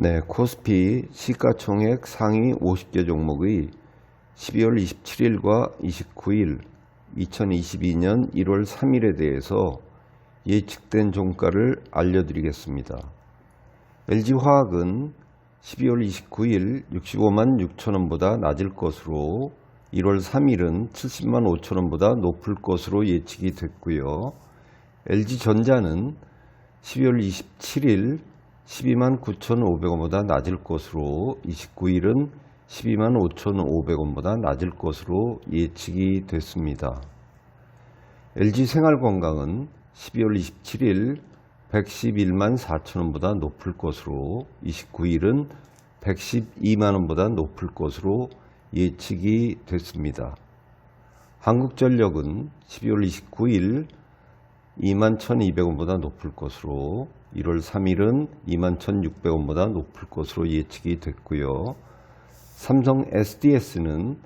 네, 코스피 시가총액 상위 50개 종목의 12월 27일과 29일 2022년 1월 3일에 대해서 예측된 종가를 알려드리겠습니다. LG화학은 12월 29일 65만 6천원보다 낮을 것으로 1월 3일은 70만 5천원보다 높을 것으로 예측이 됐고요. LG전자는 12월 27일 12만 9,500원보다 낮을 것으로 29일은 12만 5,500원보다 낮을 것으로 예측이 됐습니다. LG생활건강은 12월 27일 111만 4천원보다 높을 것으로 29일은 112만원보다 높을 것으로 예측이 됐습니다. 한국전력은 12월 29일 2만 1,200원보다 높을 것으로 1월 3일은 2만 1,600원보다 높을 것으로 예측이 됐고요. 삼성 SDS는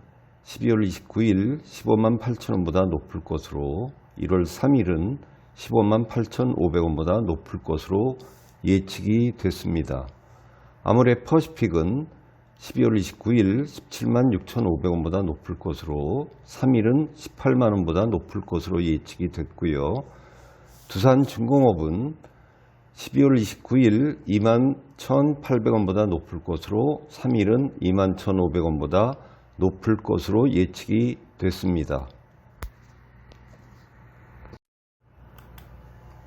12월 29일 15만 8천원보다 높을 것으로 1월 3일은 15만 8,500원보다 높을 것으로 예측이 됐습니다. 아모레퍼시픽은 12월 29일 17만 6,500원보다 높을 것으로 3일은 18만원보다 높을 것으로 예측이 됐고요. 두산중공업은 12월 29일 2만 1,800원보다 높을 것으로 3일은 2만 1,500원보다 높을 것으로 예측이 됐습니다.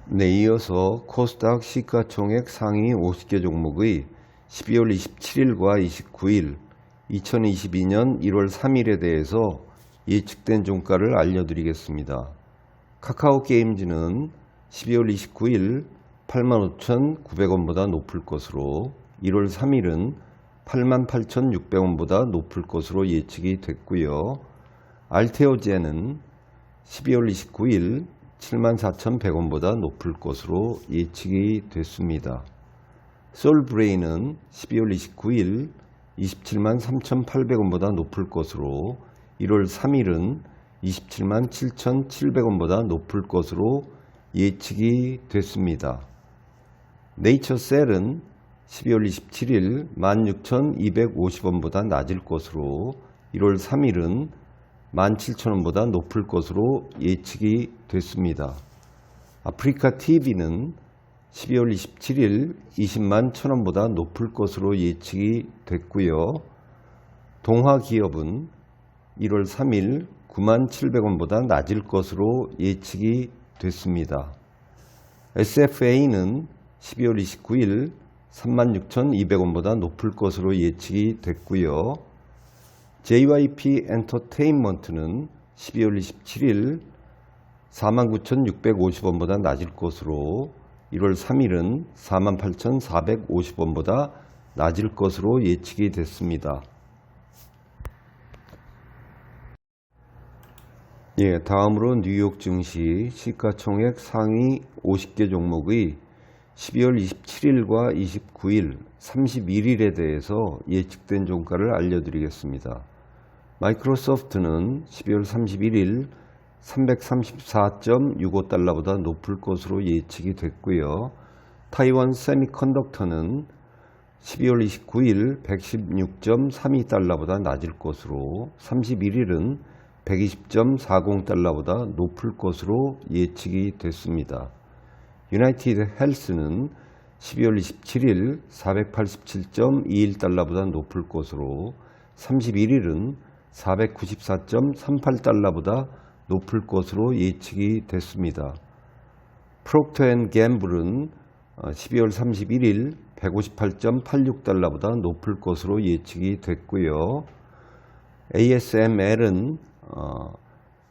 네, 이어서 코스닥 시가총액 상위 50개 종목의 12월 27일과 29일 2022년 1월 3일에 대해서 예측된 종가를 알려드리겠습니다. 카카오게임즈는 12월 29일 85,900원보다 높을 것으로 1월 3일은 88,600원보다 높을 것으로 예측이 됐고요. 알테오젠은 12월 29일 74,100원보다 높을 것으로 예측이 됐습니다. 솔브레인은 12월 29일 27만 3,800원보다 높을 것으로 1월 3일은 27만 7,700원보다 높을 것으로 예측이 됐습니다. 네이처셀은 12월 27일 16,250원보다 낮을 것으로 1월 3일은 17,000원보다 높을 것으로 예측이 됐습니다. 아프리카TV는 12월 27일 20만 1,000원보다 높을 것으로 예측이 됐고요. 동화기업은 1월 3일 9만 700원보다 낮을 것으로 예측이 됐습니다. SFA는 12월 29일 36,200원보다 높을 것으로 예측이 됐고요. JYP 엔터테인먼트는 12월 27일 49,650원보다 낮을 것으로 1월 3일은 48,450원보다 낮을 것으로 예측이 됐습니다. 예, 다음으로 뉴욕 증시 시가총액 상위 50개 종목의 12월 27일과 29일, 31일에 대해서 예측된 종가를 알려드리겠습니다. 마이크로소프트는 12월 31일 334.65달러보다 높을 것으로 예측이 됐고요. 타이완 세미컨덕터는 12월 29일 116.32달러보다 낮을 것으로 31일은 120.40달러보다 높을 것으로 예측이 됐습니다. 유나이티드 헬스는 12월 27일 487.21달러보다 높을 것으로 31일은 494.38달러보다 높을 것으로 예측이 됐습니다. 프록터앤갬블은 12월 31일 158.86달러보다 높을 것으로 예측이 됐고요. ASML은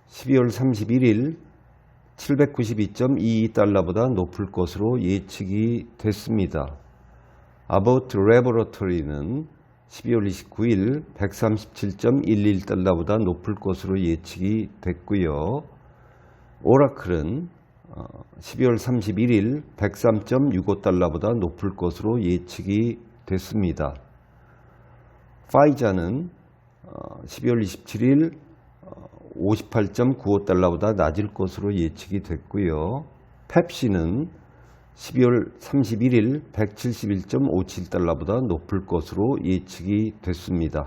12월 31일 792.22달러보다 높을 것으로 예측이 됐습니다. 아보트 레버러터리는 12월 29일 137.11달러보다 높을 것으로 예측이 됐고요. 오라클은 12월 31일 103.65달러보다 높을 것으로 예측이 됐습니다. 파이자는 12월 27일 58.95달러보다 낮을 것으로 예측이 됐고요. 펩시는 12월 31일 171.57달러보다 높을 것으로 예측이 됐습니다.